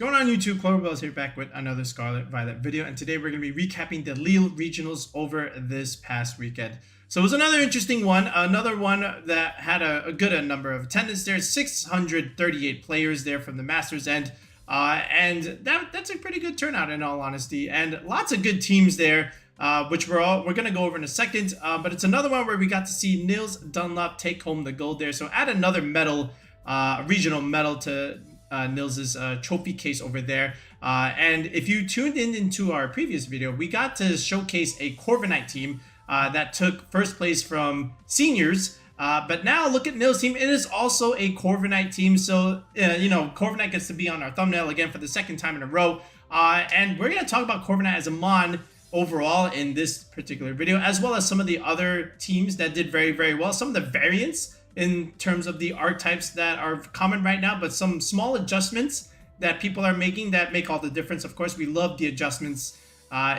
Going on YouTube, Cloverbell's here back with another Scarlet Violet video, and today we're going to be recapping the Lille Regionals over this past weekend. So it was another interesting one, another one that had a good number of attendance there, 638 players there from the Masters end, and that's a pretty good turnout in all honesty, and lots of good teams there, which we're going to go over in a second, but it's another one where we got to see Nils Dunlop take home the gold there, so add another medal, regional medal to Nils's trophy case over there. And if you tuned into our previous video, we got to showcase a Corviknight team that took first place from seniors. But now look at Nils' team. It is also a Corviknight team. So, Corviknight gets to be on our thumbnail again for the second time in a row. And we're going to talk about Corviknight as a Mon overall in this particular video, as well as some of the other teams that did very, very well. Some of the variants in terms of the archetypes that are common right now, but some small adjustments that people are making that make all the difference. Of course, we love the adjustments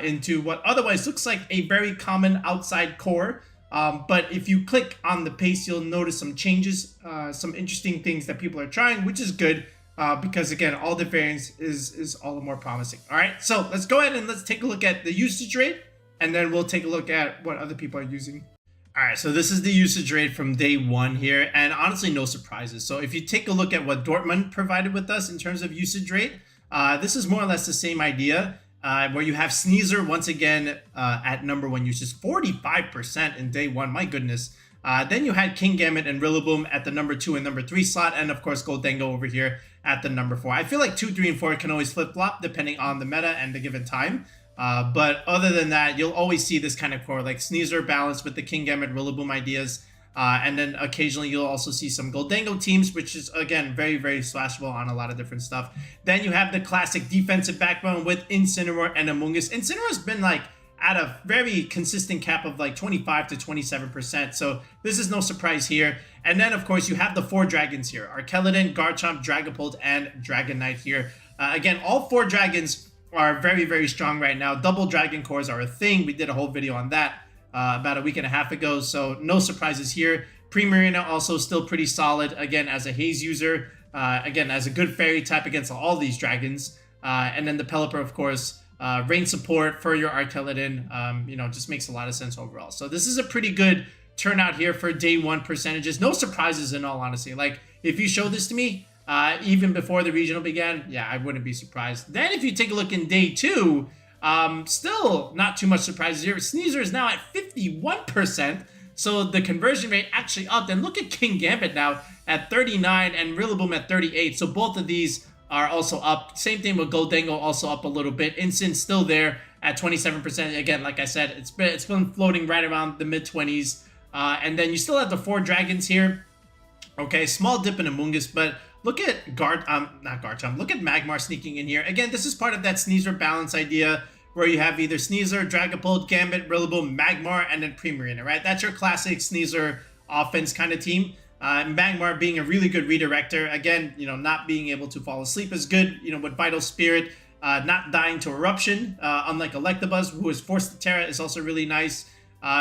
into what otherwise looks like a very common outside core. But if you click on the paste, you'll notice some changes, some interesting things that people are trying, which is good because, again, all the variants is all the more promising. All right, so let's go ahead and let's take a look at the usage rate, and then we'll take a look at what other people are using. All right, so this is the usage rate from day one here, and honestly, no surprises. So if you take a look at what Dortmund provided with us in terms of usage rate, this is more or less the same idea, where you have Sneasler once again at number one usage, 45% in day one, my goodness. Then you had Kingambit and Rillaboom at the number 2 and number 3 slot, and of course Gholdengo over here at the number 4. I feel like 2, 3, and 4 can always flip-flop depending on the meta and the given time. But other than that, you'll always see this kind of core, like Sneasler balanced with the Kingambit, Rillaboom ideas. And then occasionally you'll also see some Gholdengo teams, which is, again, very, very slashable on a lot of different stuff. Then you have the classic defensive backbone with Incineroar and Amoonguss. Incineroar's been, like, at a very consistent cap of, like, 25 to 27%. So this is no surprise here. And then, of course, you have the 4 dragons here. Archaludon, Garchomp, Dragapult, and Dragonite here. Again, all 4 dragons are very, very strong right now. Double dragon cores are a thing. We did a whole video on that about a week and a half ago, so no surprises here. Primarina also still pretty solid, again, as a haze user, again, as a good fairy type against all these dragons. And then the Pelipper, of course, rain support for your Archaludon, just makes a lot of sense overall. So this is a pretty good turnout here for day one percentages. No surprises in all honesty. Like, if you show this to me, even before the regional began, yeah, I wouldn't be surprised. Then if you take a look in day 2, still not too much surprises here. Sneasler is now at 51%, so the conversion rate actually upped. And look at Kingambit now at 39 and Rillaboom at 38, so both of these are also up. Same thing with Gholdengo, also up a little bit. Incin still there at 27%. Again, like I said, it's been floating right around the mid-20s. And then you still have the 4 dragons here. Okay, small dip in Amoonguss, but look at not Garchomp. Look at Magmar sneaking in here. Again, this is part of that Sneasler balance idea where you have either Sneasler, Dragapult, Gambit, Rillaboom, Magmar, and then Primarina, right? That's your classic Sneasler offense kind of team. Magmar being a really good redirector. Again, not being able to fall asleep is good, with Vital Spirit. Not dying to Eruption, unlike Electabuzz, who is forced to Terra, is also really nice.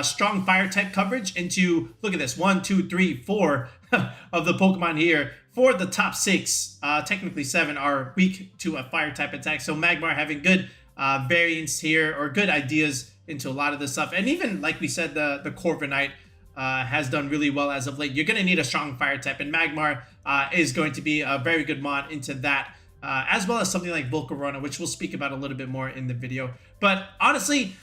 Strong fire type coverage into, look at this, 1, 2, 3, 4 of the Pokemon here. 4 of the top 6, technically 7, are weak to a fire type attack. So Magmar having good variants here, or good ideas into a lot of this stuff. And even, like we said, the Corviknight has done really well as of late. You're going to need a strong fire type, and Magmar is going to be a very good mod into that. As well as something like Volcarona, which we'll speak about a little bit more in the video. But honestly,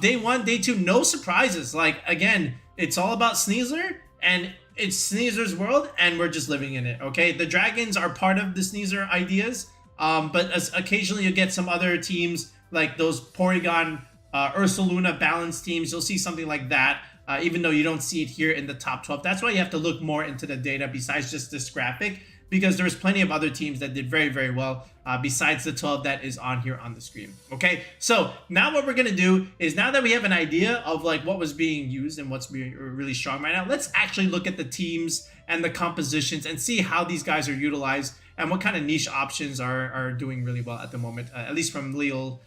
day 1, day 2, no surprises. Like, again, it's all about Sneasler, and it's Sneasler's world, and we're just living in it, okay? The dragons are part of the Sneasler ideas, but occasionally you get some other teams, like those Porygon, Ursaluna balanced teams. You'll see something like that, even though you don't see it here in the top 12. That's why you have to look more into the data besides just this graphic, because there's plenty of other teams that did very, very well besides the 12 that is on here on the screen. Okay, so now what we're going to do is, now that we have an idea of like what was being used and what's being really strong right now, let's actually look at the teams and the compositions and see how these guys are utilized and what kind of niche options are doing really well at the moment, at least from Lille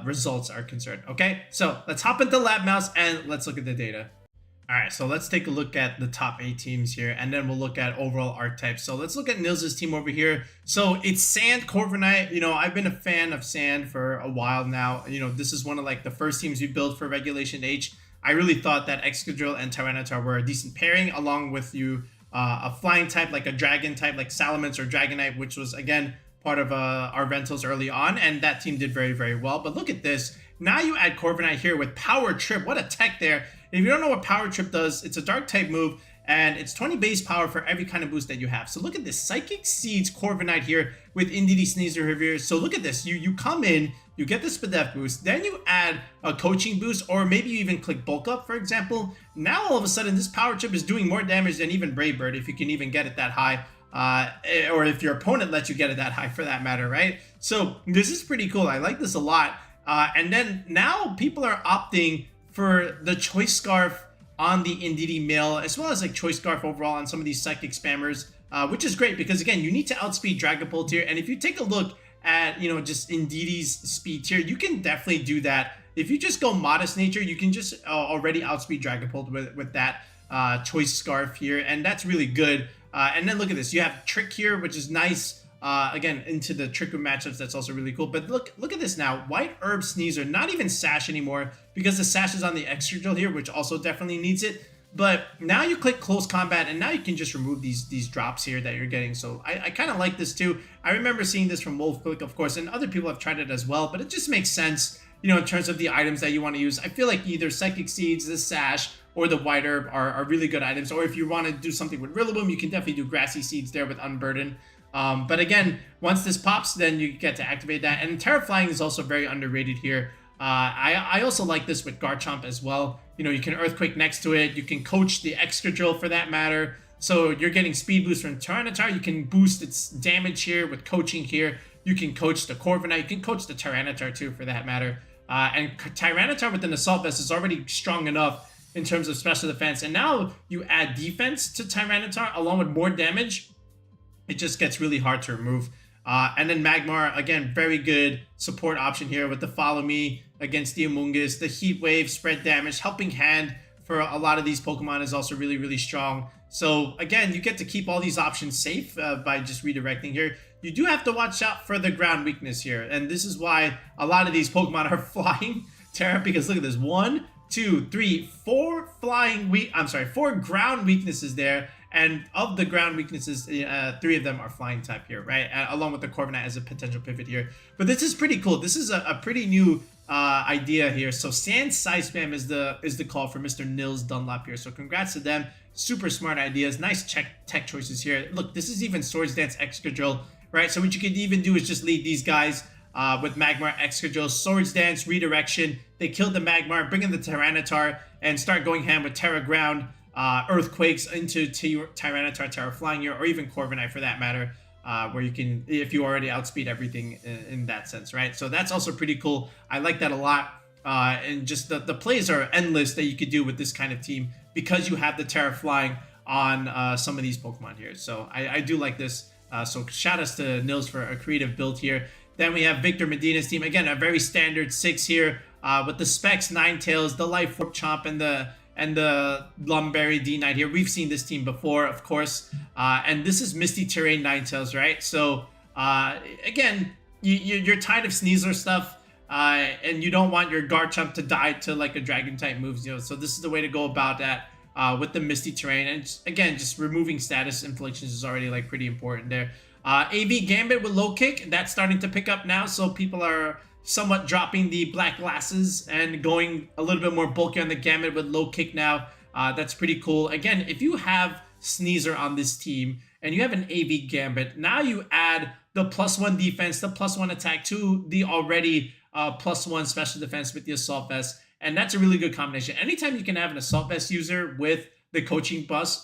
results are concerned. Okay, so let's hop into Lab Mouse and let's look at the data. All right, so let's take a look at the top 8 teams here, and then we'll look at overall archetypes. So let's look at Nils' team over here. So it's Sand, Corviknight. You know, I've been a fan of Sand for a while now. You know, this is one of like the first teams we built for Regulation H. I really thought that Excadrill and Tyranitar were a decent pairing, along with a flying type like a dragon type like Salamence or Dragonite, which was again part of our Rentals early on, and that team did very, very well. But look at this. Now you add Corviknight here with Power Trip. What a tech there. If you don't know what Power Trip does, it's a dark type move, and it's 20 base power for every kind of boost that you have. So look at this, Psychic Seeds Corviknight here with Indeedee Sneasler Indeedee-M. So look at this, you come in, you get the Spadef boost, then you add a coaching boost, or maybe you even click Bulk Up, for example. Now all of a sudden, this Power Trip is doing more damage than even Brave Bird, if you can even get it that high. Or if your opponent lets you get it that high, for that matter, right? So this is pretty cool. I like this a lot. And then now people are opting for the Choice Scarf on the Indeedee Male, as well as like Choice Scarf overall on some of these Psychic Spammers, which is great because again, you need to outspeed Dragapult here. And if you take a look at, you know, just Indeedee's speed tier, you can definitely do that. If you just go Modest Nature, you can just already outspeed Dragapult with that Choice Scarf here. And that's really good. And then look at this, you have Trick here, which is nice. Again, into the Trick Room matchups, that's also really cool. But look at this now. White Herb Sneasler, not even Sash anymore, because the Sash is on the Excadrill here, which also definitely needs it. But now you click Close Combat, and now you can just remove these drops here that you're getting. So I kind of like this too. I remember seeing this from Wolfclick, of course, and other people have tried it as well. But it just makes sense, you know, in terms of the items that you want to use. I feel like either Psychic Seeds, the Sash, or the White Herb are really good items. Or if you want to do something with Rillaboom, you can definitely do Grassy Seeds there with Unburden. But again, once this pops, then you get to activate that. And Terra Flying is also very underrated here. I also like this with Garchomp as well. You know, you can Earthquake next to it. You can coach the Excadrill for that matter. So you're getting speed boost from Tyranitar. You can boost its damage here with coaching here. You can coach the Corviknight. You can coach the Tyranitar too for that matter. And Tyranitar with an Assault Vest is already strong enough in terms of special defense. And now you add defense to Tyranitar along with more damage. It just gets really hard to remove. And then Magmar, again, very good support option here with the Follow Me against the Amoonguss. The Heat Wave, spread damage, Helping Hand for a lot of these Pokemon is also really, really strong. So again, you get to keep all these options safe by just redirecting here. You do have to watch out for the ground weakness here. And this is why a lot of these Pokemon are flying Terra, because look at this. 1, 2, 3, 4 4 ground weaknesses there. And of the ground weaknesses, 3 of them are flying type here, right? Along with the Corviknight as a potential pivot here. But this is pretty cool. This is a pretty new idea here. So Sand Size Spam is the call for Mr. Nils Dunlop here. So congrats to them. Super smart ideas. Nice tech choices here. Look, this is even Swords Dance Excadrill, right? So what you could even do is just lead these guys with Magmar, Excadrill, Swords Dance, Redirection. They killed the Magmar, bring in the Tyranitar, and start going ham with Terra Ground. Earthquakes into Tyranitar, Terra Flying here, or even Corviknight for that matter, where you can, if you already outspeed everything in that sense, right? So that's also pretty cool. I like that a lot. And just the plays are endless that you could do with this kind of team because you have the Terra Flying on some of these Pokemon here. So I do like this. So shout outs to Nils for a creative build here. Then we have Victor Medina's team. Again, a very standard 6 here with the Specs, Ninetales, the Life Orb Chomp, and the Lumberry D-Knight here. We've seen this team before, of course. And this is Misty Terrain Ninetales, right? So, again, you're tired of Sneasler stuff, and you don't want your Garchomp to die to, like, a Dragon-type moves, you know. So this is the way to go about that with the Misty Terrain. And, again, just removing status inflictions is already, like, pretty important there. AV Gambit with Low Kick, that's starting to pick up now, so people are somewhat dropping the black glasses and going a little bit more bulky on the Gambit with Low Kick now. That's pretty cool. Again, if you have Sneasler on this team and you have an AV Gambit, now you add the +1 defense, the +1 attack to the already +1 special defense with the Assault Vest. And that's a really good combination. Anytime you can have an Assault Vest user with the coaching buffs,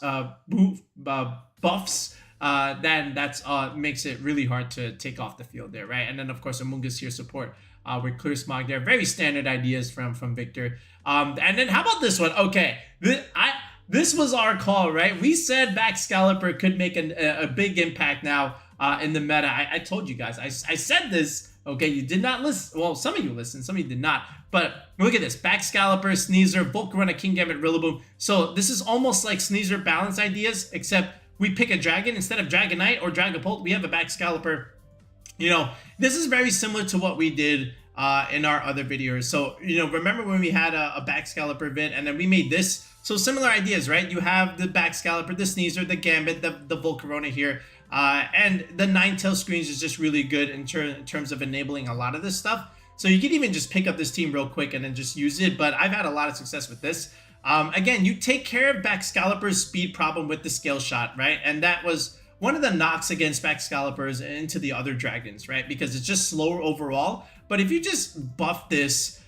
then that's makes it really hard to take off the field there, right? And then, of course, Amoonguss here support with Clear Smog there. Very standard ideas from Victor. And then how about this one? Okay, this was our call, right? We said Baxcalibur could make a big impact now in the meta. I told you guys. I said this. Okay, you did not listen. Well, some of you listened, some of you did not. But look at this. Baxcalibur, Sneasler, Volcarona, Kingambit, Rillaboom. So this is almost like Sneasler balance ideas, except we pick a dragon instead of Dragonite or Dragapult. We have a Baxcalibur. You know, this is very similar to what we did in our other videos. So, you know, remember when we had a Baxcalibur vid and then we made this? So similar ideas, right? You have the Baxcalibur, the Sneasler, the Gambit, the Volcarona here. And the Ninetales screens is just really good in terms of enabling a lot of this stuff. So you can even just pick up this team real quick and then just use it. But I've had a lot of success with this. Again, you take care of Baxcalibur's speed problem with the Scale Shot, right? And that was one of the knocks against Baxcaliburs into the other dragons, right? Because it's just slower overall. But if you just buff this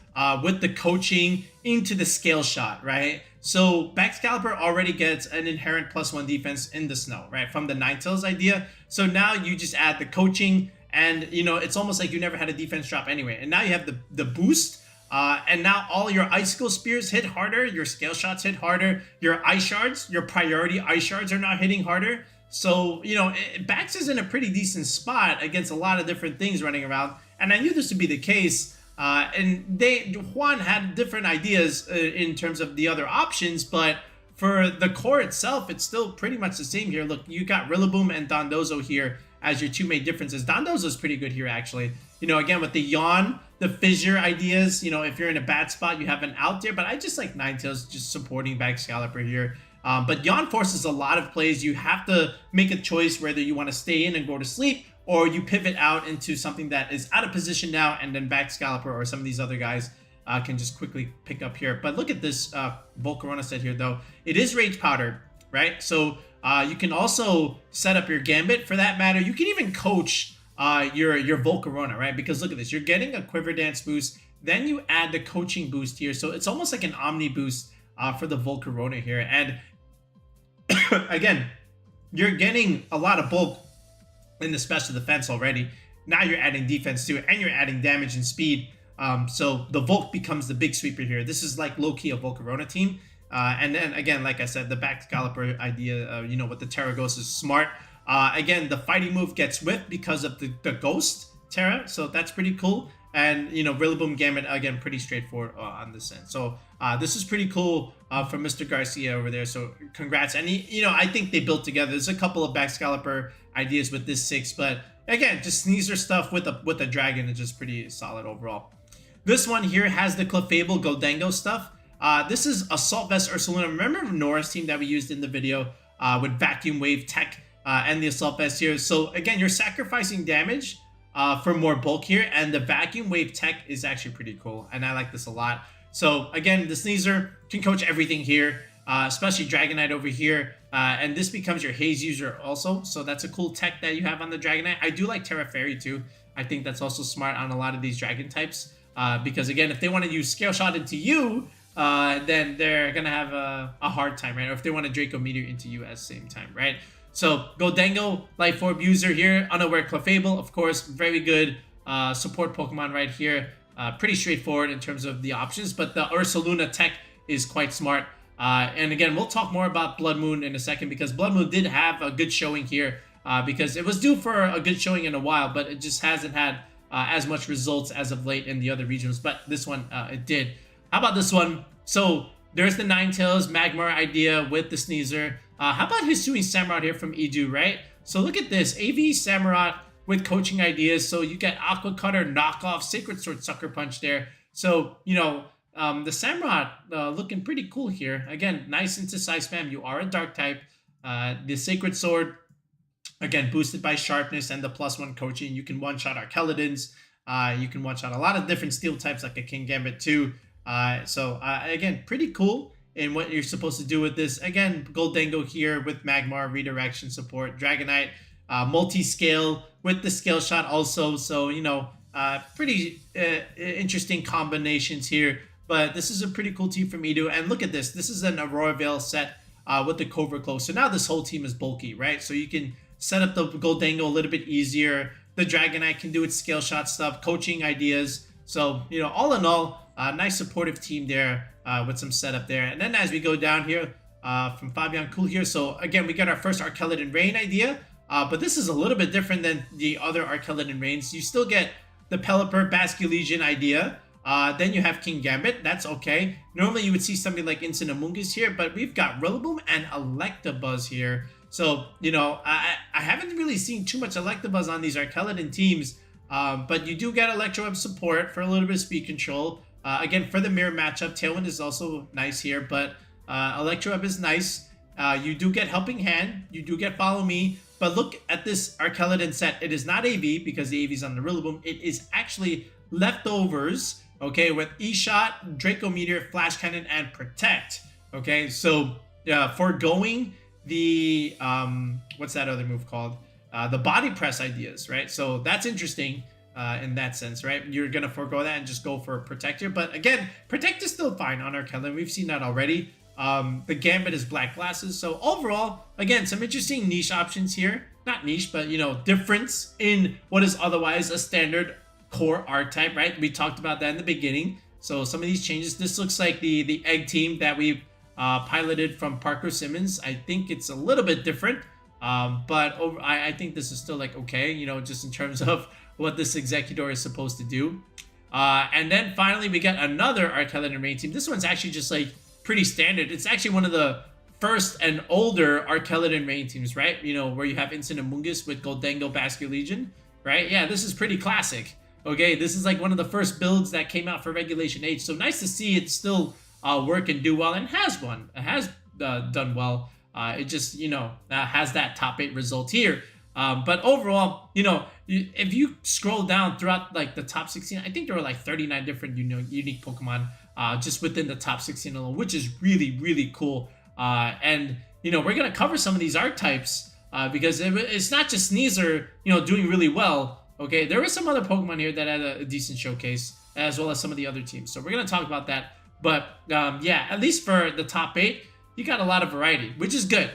with the coaching into the Scale Shot, right? So Baxcalibur already gets an inherent +1 defense in the snow, right? From the Ninetales idea. So now you just add the coaching and, you know, it's almost like you never had a defense drop anyway. And now you have the boost. And now all your Icicle Spears hit harder. Your Scale Shots hit harder. Your Ice Shards, your priority Ice Shards are now hitting harder. So, you know, Bax is in a pretty decent spot against a lot of different things running around. And I knew this would be the case. And Juan had different ideas in terms of the other options, but for the core itself, it's still pretty much the same here. Look, you got Rillaboom and Dondozo here as your two main differences. Dondozo's pretty good here, actually. You know, again, with the Yawn, the Fissure ideas, you know, if you're in a bad spot, you have an out there, but I just like Ninetales just supporting Baxcalibur here. But Yawn forces a lot of plays. You have to make a choice whether you want to stay in and go to sleep, or you pivot out into something that is out of position now, and then Baxcalibur or some of these other guys can just quickly pick up here. But look at this Volcarona set here, though. It is Rage Powder, right? So you can also set up your Gambit for that matter. You can even coach your Volcarona, right? Because look at this. You're getting a Quiver Dance boost. Then you add the coaching boost here. So it's almost like an Omni boost for the Volcarona here. And again, you're getting a lot of bulk in the special defense already. Now you're adding defense to it, and you're adding damage and speed. So the Volk becomes the big sweeper here. This is like low-key a Volcarona team. And then again, like I said, the Baxcalibur idea, you know, with the Terra Ghost is smart. Again, the fighting move gets whipped because of the Ghost Terra, so that's pretty cool. And, you know, Rillaboom Gambit, again, pretty straightforward on this end. So this is pretty cool from Mr. Garcia over there. So congrats. And, you know, I think they built together. There's a couple of Baxcalibur ideas with this 6, but again, just Sneasler stuff with a dragon is just pretty solid overall. This one here has the Clefable Goldango stuff. This is Assault Vest Ursaluna. Remember Nora's team that we used in the video with Vacuum Wave Tech and the Assault Vest here? So again, you're sacrificing damage for more bulk here, and the Vacuum Wave Tech is actually pretty cool, and I like this a lot. So again, the Sneasler can coach everything here, especially Dragonite over here, and this becomes your Haze user also, so that's a cool tech that you have on the Dragonite. I do like Terra Fairy too. I think that's also smart on a lot of these Dragon types, because again, if they want to use Scale Shot into you, then they're gonna have a hard time, right? Or if they want to Draco Meteor into you at the same time, right? So Goldango, Life Orb user here, Unaware Clefable, of course, very good support Pokemon right here. Pretty straightforward in terms of the options, but the Ursaluna tech is quite smart. And again, we'll talk more about Blood Moon in a second, because Blood Moon did have a good showing here, because it was due for a good showing in a while, but it just hasn't had as much results as of late in the other regions. But this one, it did. How about this one? So there's the Ninetales Magmar idea with the Sneasler. How about Hisuian Samurott here from Edu, right? So look at this, AV Samurott with coaching ideas. So you get Aqua Cutter, Knockoff, Sacred Sword, Sucker Punch there. So, you know, the Samurott looking pretty cool here. Again, nice into size spam. You are a dark type. The Sacred Sword, again, boosted by sharpness and the +1 coaching. You can one-shot Archaludons. You can one-shot a lot of different steel types like a Kingambit too. So again, pretty cool in what you're supposed to do with this. Again, Goldango here with Magmar, redirection support, Dragonite, multi-scale with the Scale Shot also. So, you know, pretty interesting combinations here. But this is a pretty cool team from Edu. And look at this. This is an Aurora Veil set with the Covert Cloak. So now this whole team is bulky, right? So you can set up the Goldango a little bit easier. The Dragonite can do its Scale Shot stuff, coaching ideas. So, you know, all in all, nice supportive team there with some setup there. And then as we go down here from Fabian Cool here. So again, we got our first Archaludon Rain idea But this is a little bit different than the other Archaludon Rains. You still get the Pelipper Basculegion idea. Then you have King Gambit. That's okay. Normally you would see something like Incinemungus here, but we've got Rillaboom and Electabuzz here. So, you know, I haven't really seen too much Electabuzz on these Archaludon teams. But you do get Electroweb support for a little bit of speed control. Again, for the mirror matchup, Tailwind is also nice here, but Electroweb is nice. You do get Helping Hand. You do get Follow Me. But look at this Archaludon set. It is not AV because the AV is on the Rillaboom. It is actually leftovers, okay, with E-Shot, Draco Meteor, Flash Cannon, and Protect. Okay, so foregoing the, what's that other move called? The Body Press ideas, right? So that's interesting in that sense, right? You're going to forego that and just go for Protect here. But again, Protect is still fine on Archaludon. We've seen that already. The Gambit is Black Glasses. So overall, again, some interesting niche options here. Not niche, but, you know, difference in what is otherwise a standard core archetype, right? We talked about that in the beginning. So some of these changes, this looks like the egg team that we've piloted from Parker Simmons. I think it's a little bit different, but I think this is still like okay, you know, just in terms of what this Executor is supposed to do. And then finally, we got another Archaludon Rain team. This one's actually just like pretty standard. It's actually one of the first and older Archaludon Rain teams, right? You know, where you have Incinemungus with Goldengo Basculegion, right? Yeah, this is pretty classic. Okay, this is like one of the first builds that came out for Regulation H. So nice to see it still work and do well, and it has done well. It just, you know, has that top 8 result here. But overall, you know, if you scroll down throughout like the top 16, I think there were like 39 different, you know, unique Pokemon just within the top 16 alone, which is really, really cool. And, you know, we're going to cover some of these archetypes because it's not just Sneasler, you know, doing really well. Okay, there is some other Pokemon here that had a decent showcase, as well as some of the other teams. So we're going to talk about that. But yeah, at least for the top 8, you got a lot of variety, which is good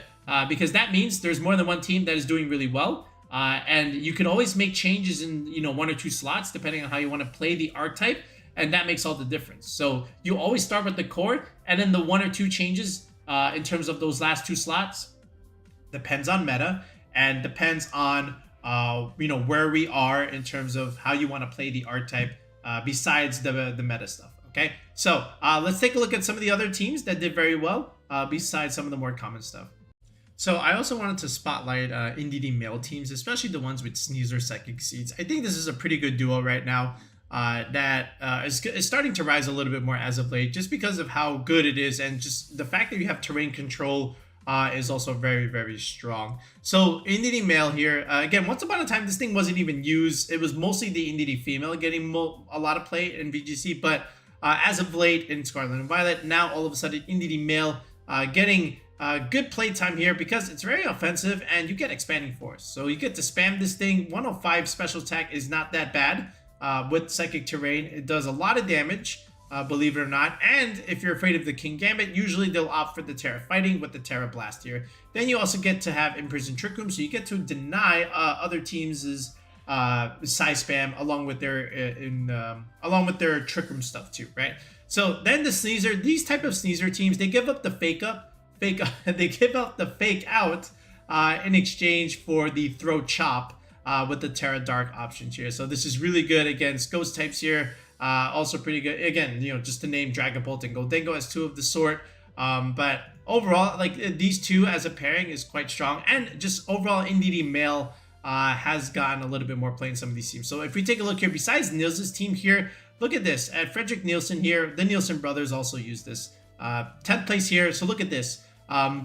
because that means there's more than one team that is doing really well. And you can always make changes in, you know, 1 or 2 slots, depending on how you want to play the archetype. And that makes all the difference. So you always start with the core, and then the 1 or 2 changes in terms of those last 2 slots depends on meta and depends on you know, where we are in terms of how you want to play the archetype besides the meta stuff. Okay, so let's take a look at some of the other teams that did very well besides some of the more common stuff. So I also wanted to spotlight Indeedee male teams, especially the ones with Sneasler Psychic Seeds. I think this is a pretty good duo right now that is starting to rise a little bit more as of late, just because of how good it is, and just the fact that you have terrain control is also very, very strong. So Indeedee male here, again, once upon a time, this thing wasn't even used. It was mostly the Indeedee female getting a lot of play in VGC, but as of late in Scarlet and Violet, now all of a sudden Indeedee male getting good play time here because it's very offensive and you get Expanding Force. So you get to spam this thing. 105 special attack is not that bad with Psychic Terrain. It does a lot of damage. Believe it or not. And if you're afraid of the King Gambit, usually they'll opt for the Terra Fighting with the Terra Blast here. Then you also get to have Imprisoned Trick Room, so you get to deny other teams' size spam along with their Trick Room stuff too, right? So then the Sneasler, these type of Sneasler teams, they give up the they give up the fake out in exchange for the Throw Chop with the Terra Dark options here. So this is really good against Ghost types here. Also pretty good. Again, you know, just to name Dragapult and Goldengo as 2 of the sort. But overall, like these 2 as a pairing is quite strong. And just overall, Indeedee male has gotten a little bit more play in some of these teams. So if we take a look here, besides Nils' team here, look at this. At Frederick Nielsen here, the Nielsen brothers also use this. 10th place here. So look at this.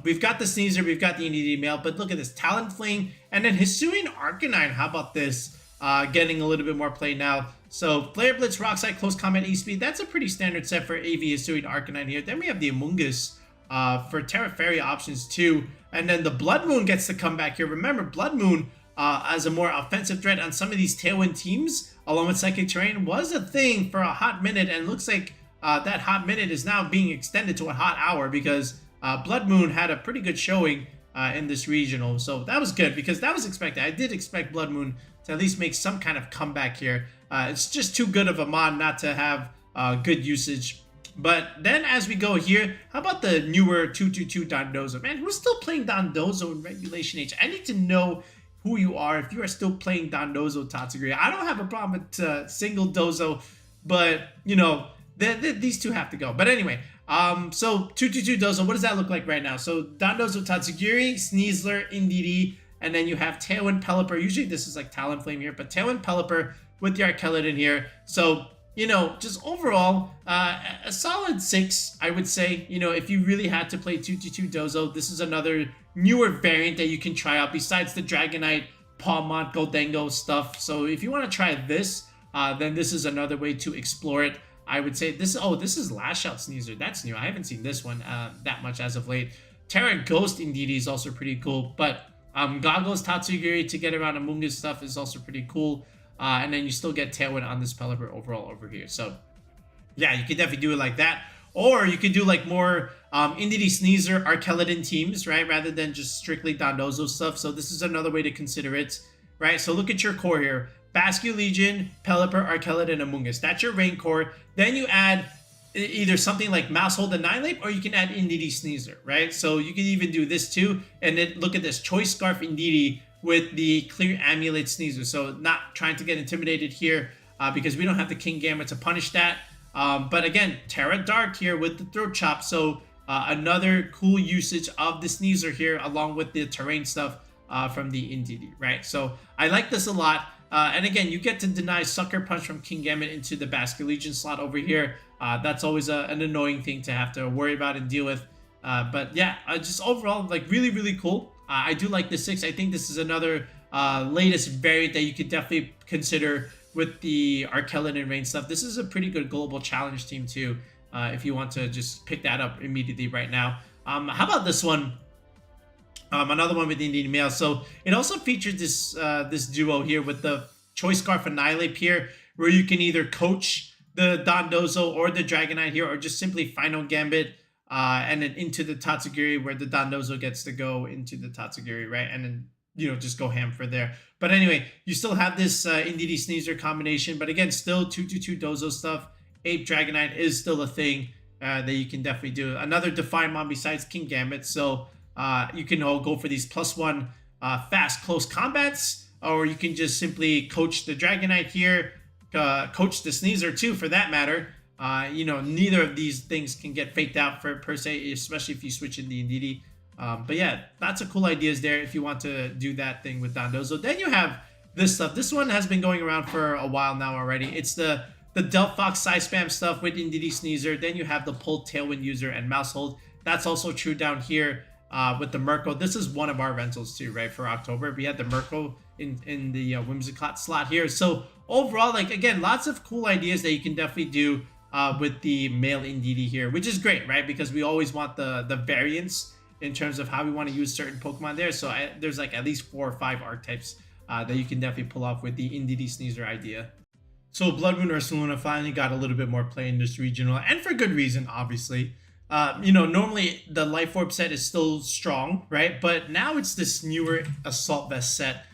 We've got the Sneasler, we've got the Indeedee male, but look at this. Talonflame, and then Hisuian Arcanine. How about this? Getting a little bit more play now. So Flare Blitz, Rockslide, Close Combat, E-Speed. That's a pretty standard set for AV Hisuian Arcanine here. Then we have the Amoonguss for Terra Fairy options too. And then the Blood Moon gets to come back here. Remember, Blood Moon as a more offensive threat on some of these Tailwind teams, along with Psychic Terrain, was a thing for a hot minute. And looks like that hot minute is now being extended to a hot hour because Blood Moon had a pretty good showing in this regional. So that was good because that was expected. I did expect Blood Moon to at least make some kind of comeback here. It's just too good of a mod not to have good usage. But then as we go here, how about the newer 222 Dondozo? Man, who's still playing Dondozo in Regulation H? I need to know who you are. If you are still playing Dondozo Tatsugiri, I don't have a problem with single Dozo, but you know, these two have to go. But anyway, so 222 Dozo, what does that look like right now? So Dondozo Tatsugiri, Sneasler Indeedee, and then you have Tailwind Pelipper. Usually this is like Talonflame here, but Tailwind Pelipper with the Archaludon here. So, you know, just overall, a solid 6, I would say. You know, if you really had to play 222 Dozo, this is another newer variant that you can try out besides the Dragonite, Palmont, Goldengo stuff. So if you want to try this, then this is another way to explore it. I would say this. Oh, this is Lash Out Sneasler. That's new. I haven't seen this one that much as of late. Terra Ghost Indeedee is also pretty cool. But Goggles Tatsugiri to get around Amoonguss stuff is also pretty cool. And then you still get Tailwind on this Pelipper overall over here. So yeah, you could definitely do it like that. Or you could do like more Indeedee Sneasler Archaludon teams, right? Rather than just strictly Dondozo stuff. So this is another way to consider it, right? So look at your core here. Basculegion, Pelipper, Archaludon, and Amoonguss. That's your rain core. Then you add either something like Maushold and Ninelip, or you can add Indeedee Sneasler, right? So you can even do this too. And then look at this Choice Scarf Indeedee with the Clear Amulet Sneasler. So not trying to get intimidated here because we don't have the Kingambit to punish that. But again, Terra Dark here with the Throat Chop. So another cool usage of the Sneasler here along with the terrain stuff from the Indeedee, right? So I like this a lot. And again, you get to deny Sucker Punch from Kingambit into the Basculegion slot over here. That's always an annoying thing to have to worry about and deal with. But yeah, just overall, like really, really cool. I do like the 6. I think this is another latest variant that you could definitely consider with the Archaludon Rain stuff. This is a pretty good global challenge team too, if you want to just pick that up immediately right now. How about this one? Another one with Indeedee Male. So it also features this this duo here with the Choice Scarf and Ninelip here, where you can either coach the Dondozo or the Dragonite here, or just simply Final Gambit and then into the Tatsugiri, where the Dondozo gets to go into the Tatsugiri, right? And then, you know, just go ham for there. But anyway, you still have this Indeedee Sneasler combination, but again, still 222 Dozo stuff. Ape Dragonite is still a thing that you can definitely do. Another Defiant besides Kingambit, so you can all go for these +1 fast close combats, or you can just simply coach the Dragonite here, coach the Sneasler too for that matter. You know, neither of these things can get faked out for per se, especially if you switch in the Indeedee. But yeah, lots of cool ideas there if you want to do that thing with Dondozo. Then you have this stuff. This one has been going around for a while now already. It's the Delphox Side Spam stuff with Indeedee Sneasler. Then you have the Pull Tailwind user and Maushold. That's also true down here with the Murkrow. This is one of our rentals too, right, for October. We had the Murkrow in the Whimsicott slot here. So overall, like, again, lots of cool ideas that you can definitely do with the male Indeedee here, which is great, right? Because we always want the variance in terms of how we want to use certain Pokemon there. So there's like at least 4 or 5 archetypes that you can definitely pull off with the Indeedee Sneasler idea. So Blood Moon Ursaluna finally got a little bit more play in this regional, and for good reason, obviously. You know, normally the Life Orb set is still strong, right? But now it's this newer Assault Vest set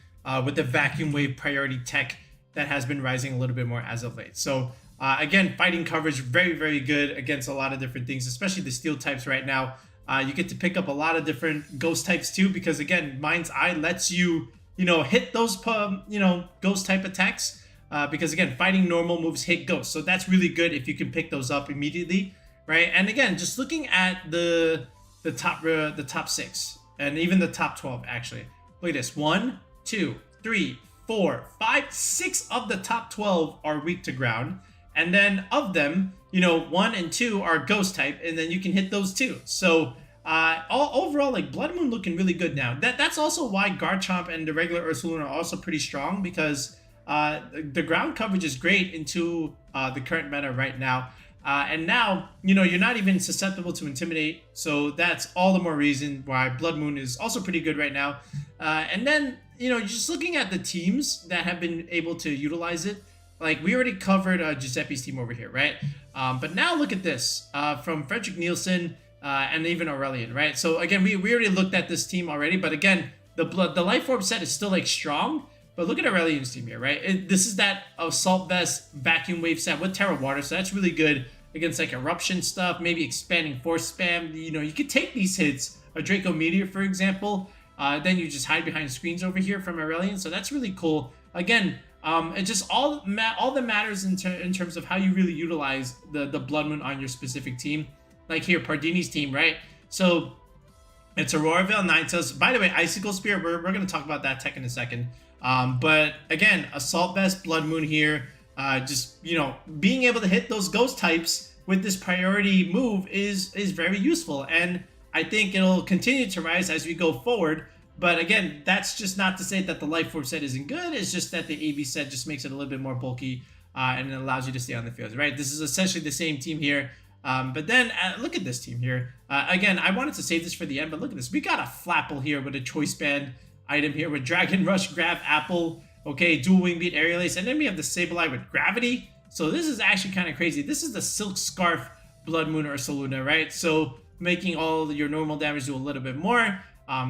with the Vacuum Wave priority tech that has been rising a little bit more as of late. So again, fighting coverage, very, very good against a lot of different things, especially the Steel types right now. You get to pick up a lot of different Ghost types too, because again, Mind's Eye lets you, you know, hit those, you know, Ghost type attacks. Because again, fighting normal moves hit Ghost. So that's really good if you can pick those up immediately, right? And again, just looking at the top 6 and even the top 12 actually. Look at this. 1, 2, 3, 4, 5, 6 of the top 12 are weak to ground. And then of them, you know, 1 and 2 are Ghost type, and then you can hit those too. So overall, like, Blood Moon looking really good now. That's also why Garchomp and the regular Ursaluna are also pretty strong, because the ground coverage is great into the current meta right now. And now, you know, you're not even susceptible to Intimidate. So that's all the more reason why Blood Moon is also pretty good right now. And then, you know, just looking at the teams that have been able to utilize it, like we already covered Giuseppe's team over here, right? But now look at this from Frederick Nielsen and even Aurelian, right? So again, we already looked at this team already, but again, the Life Orb set is still like strong. But look at Aurelian's team here, right? This is that Assault Vest Vacuum Wave set with Terra Water, so that's really good against like Eruption stuff, maybe Expanding Force Spam. You know, you could take these hits, a Draco Meteor, for example, Then you just hide behind screens over here from Aurelion. So that's really cool. Again, it just all that matters in terms of how you really utilize the Blood Moon on your specific team. Like here, Pardini's team, right? So it's Aurora Veil, Ninetales. By the way, Icicle Spear, we're going to talk about that tech in a second. But again, Assault Vest, Blood Moon here. Just, you know, being able to hit those ghost types with this priority move is very useful. And I think it'll continue to rise as we go forward. But again, that's just not to say that the Life Orb set isn't good. It's just that the AV set just makes it a little bit more bulky and it allows you to stay on the field, right? This is essentially the same team here. But then look at this team here. Again, I wanted to save this for the end, but look at this. We got a Flapple here with a Choice Band item here with Dragon Rush, Grab Apple, okay, Dual Wing Beat, Aerial Ace, and then we have the Sableye with Gravity. So this is actually kind of crazy. This is the Silk Scarf Blood Moon Ursaluna, right? So making all your normal damage do a little bit more.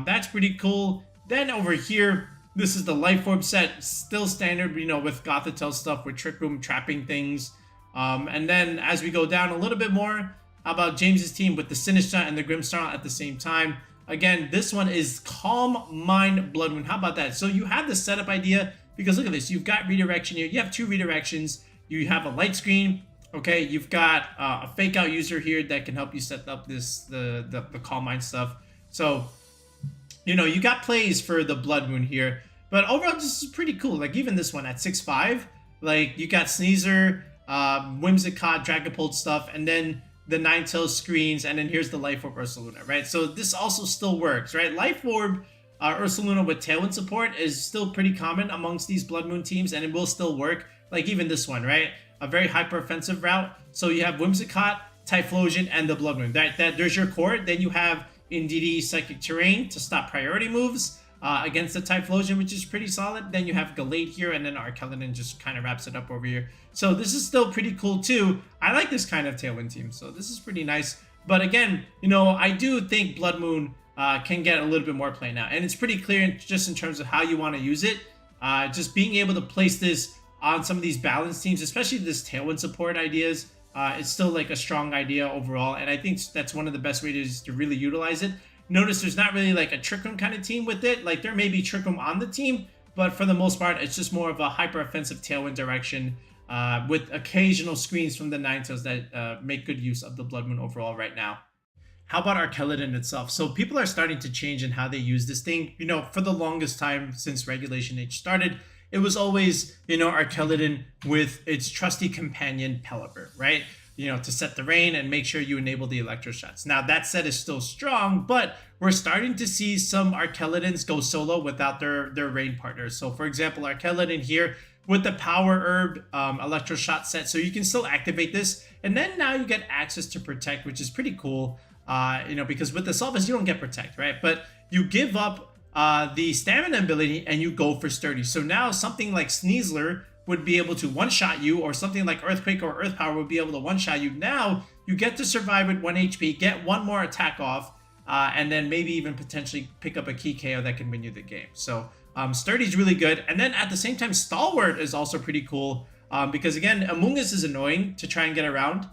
That's pretty cool. Then over here, this is the Life Orb set, still standard, you know, with Gothitelle stuff, with Trick Room trapping things. And then as we go down a little bit more, how about James's team with the Sinistcha and the Grimmsnarl at the same time? Again, this one is Calm Mind Blood Moon. How about that? So you have the setup idea, because look at this. You've got redirection here. You have 2 redirections. You have a light screen. Okay, you've got a fake out user here that can help you set up the Calm Mind stuff. So, you know, you got plays for the Blood Moon here. But overall, this is pretty cool. Like, even this one at 6'5", like, you got Sneasler, Whimsicott, Dragapult stuff, and then the Ninetales screens, and then here's the Life Orb Ursaluna, right? So this also still works, right? Life Orb Ursaluna with Tailwind support is still pretty common amongst these Blood Moon teams, and it will still work. Like even this one, right? A very hyper offensive route. So you have Whimsicott, Typhlosion, and the Blood Moon. There's your core. Then you have Indeedee Psychic Terrain to stop priority moves against the Typhlosion, which is pretty solid. Then you have Gallade here, and then Archaludon just kind of wraps it up over here. So this is still pretty cool too. I like this kind of Tailwind team, so this is pretty nice. But again, you know, I do think Blood Moon can get a little bit more play now. And it's pretty clear just in terms of how you want to use it. Just being able to place this on some of these balanced teams, especially this Tailwind support ideas, it's still like a strong idea overall. And I think that's one of the best ways to really utilize it. Notice there's not really like a Trick Room kind of team with it. Like there may be Trick Room on the team, but for the most part, it's just more of a hyper offensive Tailwind direction with occasional screens from the Ninetales that make good use of the Blood Moon overall right now. How about Archaludon itself? So people are starting to change in how they use this thing. You know, for the longest time since regulationH started, it was always, you know, Archaludon with its trusty companion Pelipper, right? You know, to set the rain and make sure you enable the electro shots. Now that set is still strong, but we're starting to see some Archaludons go solo without their rain partners. So for example, Archaludon here with the Power Herb electro shot set. So you can still activate this. And then now you get access to Protect, which is pretty cool. You know, because with the Solvus, you don't get Protect, right? But you give up the stamina ability and you go for Sturdy. So now something like Sneasler would be able to one-shot you, or something like Earthquake or Earth Power would be able to one-shot you. Now you get to survive with 1 HP, get one more attack off, and then maybe even potentially pick up a key KO that can win you the game. So Sturdy is really good. And then at the same time, Stalwart is also pretty cool because again, Amoonguss is annoying to try and get around.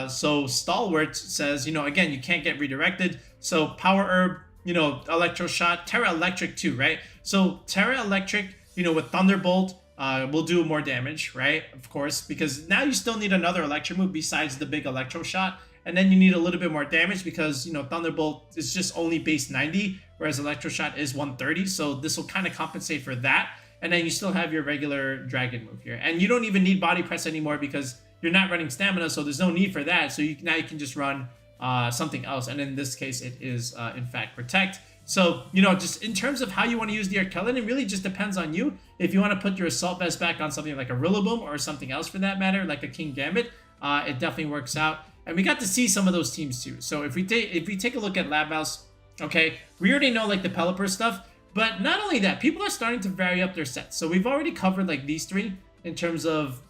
So Stalwart says, you know, again, you can't get redirected. So Power Herb, you know, Electro Shot, Terra Electric too, right? So Terra Electric, you know, with Thunderbolt, will do more damage, right? Of course, because now you still need another electro move besides the big Electro Shot. And then you need a little bit more damage because, you know, Thunderbolt is just only base 90, whereas Electro Shot is 130. So this will kind of compensate for that. And then you still have your regular Dragon move here. And you don't even need Body Press anymore because you're not running Stamina, so there's no need for that. So now you can just run something else. And in this case, it is, in fact, Protect. So, you know, just in terms of how you want to use the Archaludon, it really just depends on you. If you want to put your Assault Vest back on something like a Rillaboom or something else for that matter, like a King Gambit, it definitely works out. And we got to see some of those teams too. So if we take a look at Lab Mouse, okay, we already know like the Pelipper stuff, but not only that, people are starting to vary up their sets. So we've already covered like these three in terms of,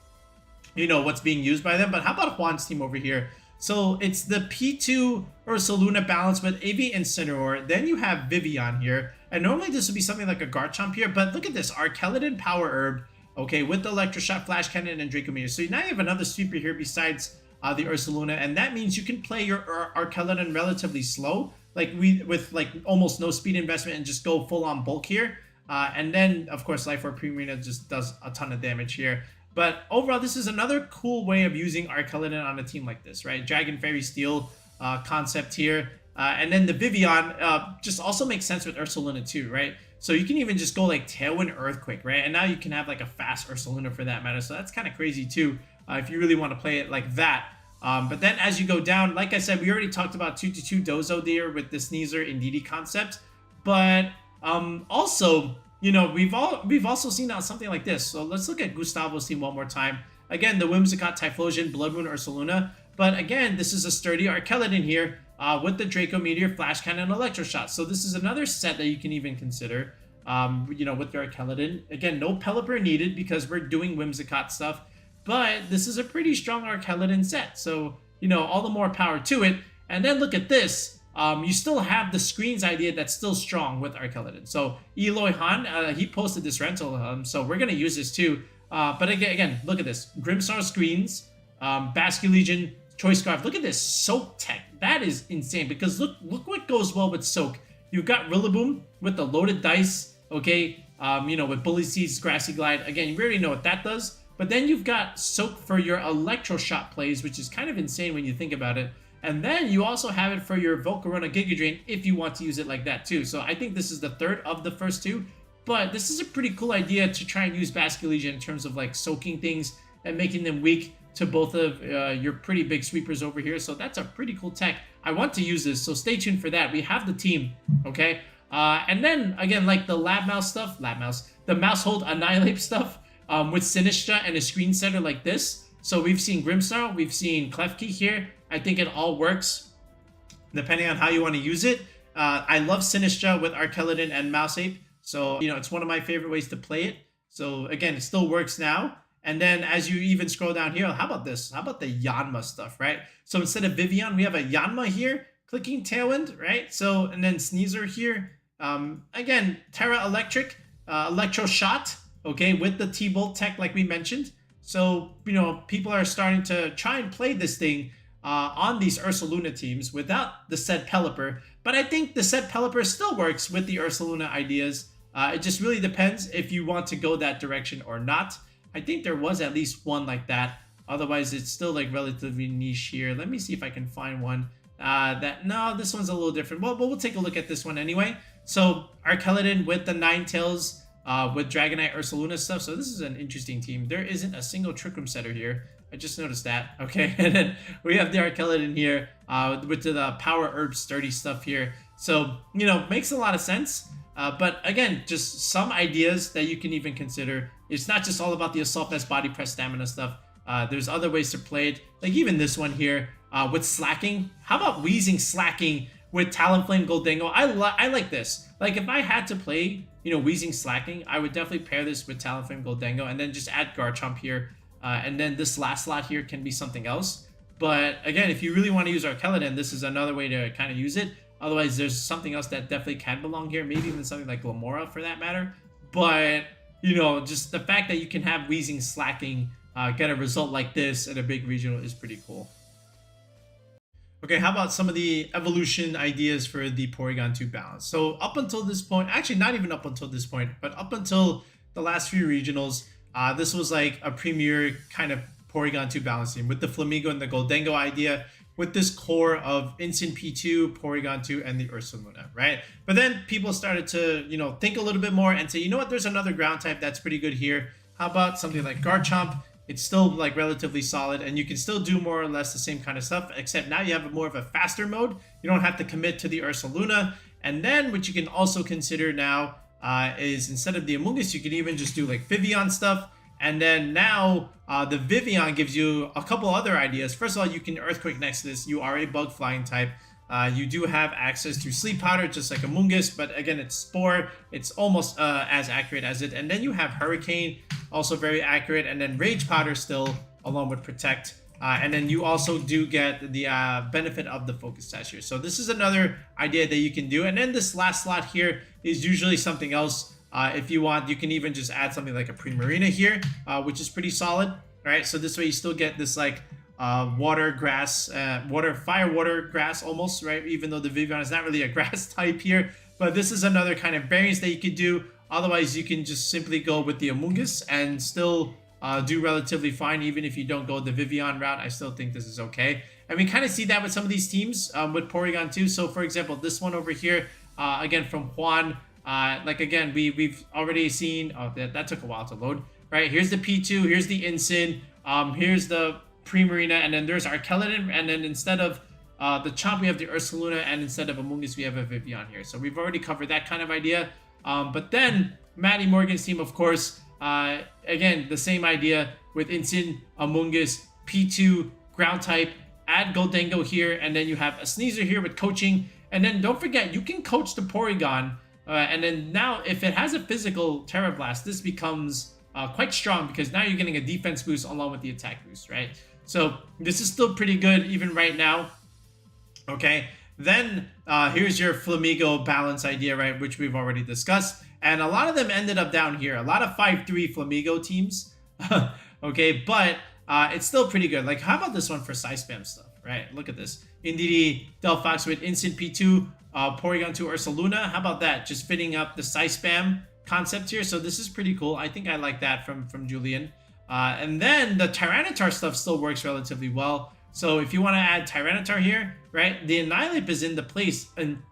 you know, what's being used by them. But how about Juan's team over here? So it's the P2 Ursaluna balance with AV Incineroar. Then you have Vivian here. And normally this would be something like a Garchomp here. But look at this. Archaludon Power Herb. Okay, with the Electro Shot, Flash Cannon, and Draco Meteor. So now you have another sweeper here besides the Ursaluna. And that means you can play your Archaludon relatively slow like with like almost no speed investment and just go full on bulk here. And then of course Life Orb Primarina just does a ton of damage here. But overall, this is another cool way of using Archaludon on a team like this, right? Dragon Fairy Steel concept here. And then the Vivillon just also makes sense with Ursaluna too, right? So you can even just go like Tailwind Earthquake, right? And now you can have like a fast Ursaluna for that matter. So that's kind of crazy too, if you really want to play it like that. But then as you go down, like I said, we already talked about 2/2 Dozo there with the Sneasler Indeedee concept. But also, you know, we've also seen out something like this. So let's look at Gustavo's team one more time. Again, the Whimsicott, Typhlosion, Blood Moon, Ursaluna. But again, this is a sturdy Archaludon here with the Draco Meteor, Flash Cannon, Electroshot. So this is another set that you can even consider, you know, with your Archaludon. Again, no Pelipper needed because we're doing Whimsicott stuff. But this is a pretty strong Archaludon set. So, you know, all the more power to it. And then look at this. You still have the screens idea that's still strong with Archaludon. So Eloy Han, he posted this rental, so we're going to use this too. But again, look at this. Grimmsnarl screens, Basculegion, Choice Scarf. Look at this Soak tech. That is insane because look what goes well with Soak. You've got Rillaboom with the loaded dice, okay? You know, with Bully Seeds, Grassy Glide. Again, you already know what that does. But then you've got Soak for your Electroshot plays, which is kind of insane when you think about it. And then you also have it for your Volcarona Giga Drain if you want to use it like that too. So I think this is the third of the first two. But this is a pretty cool idea to try and use Basculegion in terms of like soaking things and making them weak to both of your pretty big sweepers over here. So that's a pretty cool tech. I want to use this, so stay tuned for that. We have the team, okay? And then, again, like the the Mousehold Annihilate stuff with Sinistra and a screen setter like this. So we've seen Grimmsnarl, we've seen Klefki here. I think it all works depending on how you want to use it. I love Sinistra with Archaludon and Mouseape. So, you know, it's one of my favorite ways to play it. So, again, it still works now. And then as you even scroll down here, how about this? How about the Yanma stuff, right? So instead of Vivillon, we have a Yanma here, clicking Tailwind, right? So, and then Sneasler here. Again, Terra Electric, Electroshot, okay, with the T-Bolt tech like we mentioned. So, you know, people are starting to try and play this thing on these Ursaluna teams without the said Pelipper. But I think the said Pelipper still works with the Ursaluna ideas. It just really depends if you want to go that direction or not. I think there was at least one like that. Otherwise, it's still like relatively niche here. Let me see if I can find one. No, this one's a little different. Well, but we'll take a look at this one anyway. So Archaludon with the Ninetales, with Dragonite Ursaluna stuff. So this is an interesting team. There isn't a single Trick Room setter here. I just noticed that. Okay, and then we have the Archaludon here with the Power Herb Sturdy stuff here. So, you know, makes a lot of sense. But again, just some ideas that you can even consider. It's not just all about the Assault Vest, Body Press, Stamina stuff. There's other ways to play it. Like even this one here with Slacking. How about Weezing Slacking with Talonflame Goldango? I like this. Like if I had to play, you know, Weezing Slacking, I would definitely pair this with Talonflame Goldango and then just add Garchomp here. And then this last slot here can be something else. But again, if you really want to use Archaludon, this is another way to kind of use it. Otherwise, there's something else that definitely can belong here. Maybe even something like Glamora for that matter. But, you know, just the fact that you can have Weezing Slacking get a result like this at a big regional is pretty cool. Okay, how about some of the evolution ideas for the Porygon 2 balance? So up until this point, actually not even up until this point, but up until the last few regionals, this was like a premier kind of Porygon 2 balance team with the Flamingo and the Goldango idea, with this core of Instant P2, Porygon 2, and the Ursaluna, right? But then people started to, you know, think a little bit more and say, you know what, there's another ground type that's pretty good here. How about something like Garchomp? It's still like relatively solid and you can still do more or less the same kind of stuff, except now you have more of a faster mode. You don't have to commit to the Ursaluna. And then what you can also consider now is instead of the Amoonguss, you can even just do like Vivillon stuff. And then now the Vivillon gives you a couple other ideas. First of all, you can Earthquake next to this. You are a bug flying type. You do have access to Sleep Powder, just like Amoonguss, but again, it's Spore. It's almost as accurate as it. And then you have Hurricane, also very accurate. And then Rage Powder still, along with Protect. And then you also do get the benefit of the Focus Sash here. So this is another idea that you can do. And then this last slot here is usually something else. If you want, you can even just add something like a Primarina here, which is pretty solid, right? So this way you still get this like water, grass, fire, water, grass almost, right? Even though the Vivian is not really a grass type here, but this is another kind of variance that you could do. Otherwise, you can just simply go with the Amoonguss and still do relatively fine. Even if you don't go the Vivian route, I still think this is okay. And we kind of see that with some of these teams with Porygon too. So for example, this one over here, again from Juan, like again, we've already seen, oh, that took a while to load, right? Here's the P2, here's the Incin, here's the Primarina, and then there's Archaludon, and then instead of the Chomp, we have the Ursaluna, and instead of Amoonguss, we have a Vivian here. So we've already covered that kind of idea. But then Matty Morgan's team, of course, again, the same idea with Incin, Amoonguss, P2, ground type, add Goldengo here, and then you have a Sneasler here with coaching. And then don't forget, you can coach the Porygon. And then now, if it has a physical Terra Blast, this becomes quite strong because now you're getting a defense boost along with the attack boost, right? So this is still pretty good even right now. Okay, then here's your Flamigo balance idea, right, which we've already discussed. And a lot of them ended up down here. A lot of 5-3 Flamigo teams. Okay, but it's still pretty good. Like, how about this one for size spam stuff, right? Look at this. Indeedee, Delphox with Instant P2, Porygon to Ursaluna. How about that? Just fitting up the size spam concept here. So this is pretty cool. I think I like that from Julian. And then the Tyranitar stuff still works relatively well. So if you want to add Tyranitar here, right, the Annihilate is in the place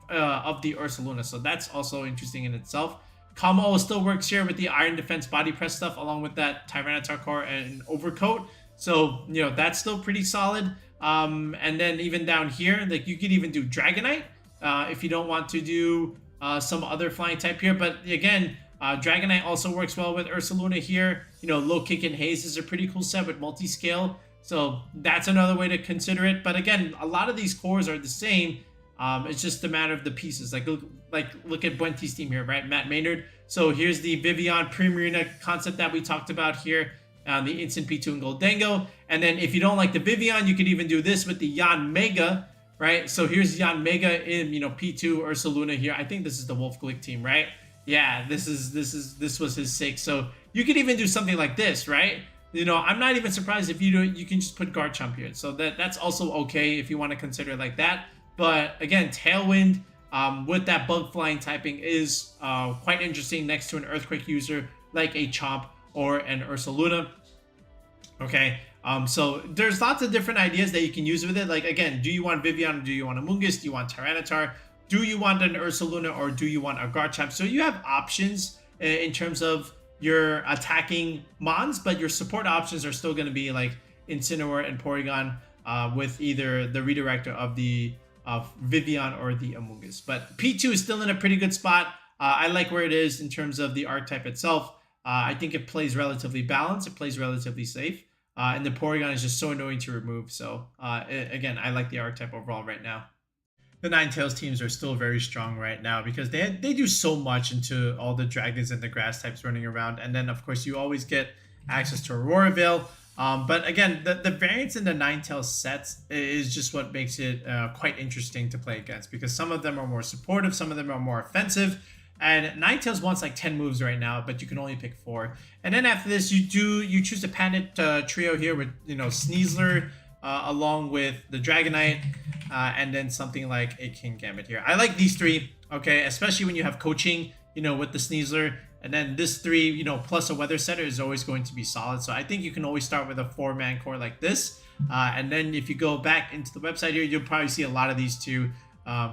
of the Ursaluna. So that's also interesting in itself. Kommo-O still works here with the Iron Defense Body Press stuff along with that Tyranitar core and Overcoat. So, you know, that's still pretty solid. And then even down here, like you could even do Dragonite if you don't want to do some other flying type here. But again, Dragonite also works well with Ursaluna here. You know, Low Kick and Haze is a pretty cool set with multi-scale. So that's another way to consider it. But again, a lot of these cores are the same. It's just a matter of the pieces. Like look at Buente's team here, right? Matt Maynard. So here's the Vivian Primarina concept that we talked about here. The Instant P2 and Goldengo. And then if you don't like the Vivian, you could even do this with the Yan Mega, right? So here's Yan Mega in, you know, P2 Ursaluna here. I think this is the Wolf Glick team, right? Yeah, this was his 6. So you could even do something like this, right? You know, I'm not even surprised if you do it. You can just put Garchomp here. So that's also okay if you want to consider it like that. But again, Tailwind with that bug flying typing is quite interesting next to an Earthquake user like a Chomp or an Ursaluna. Okay, so there's lots of different ideas that you can use with it. Like, again, do you want Vivian? Do you want Amoonguss? Do you want Tyranitar? Do you want an Ursaluna or do you want a Garchomp? So you have options in terms of your attacking mons, but your support options are still going to be like Incineroar and Porygon with either the redirector of the Vivian or the Amoonguss. But P2 is still in a pretty good spot. I like where it is in terms of the archetype itself. I think it plays relatively balanced. It plays relatively safe. And the Porygon is just so annoying to remove. So again, I like the archetype overall right now. The Ninetales teams are still very strong right now because they do so much into all the dragons and the grass types running around. And then, of course, you always get access to Aurora Veil. But again, the variance in the Ninetales sets is just what makes it quite interesting to play against because some of them are more supportive, some of them are more offensive. And Ninetales wants like 10 moves right now, but you can only pick 4. And then after this, you choose a patented trio here with, you know, Sneasler along with the Dragonite, and then something like a Kingambit here. I like these 3, okay, especially when you have coaching, you know, with the Sneasler. And then this 3, you know, plus a Weather Setter is always going to be solid. So I think you can always start with a 4-man core like this. And then if you go back into the website here, you'll probably see a lot of these too.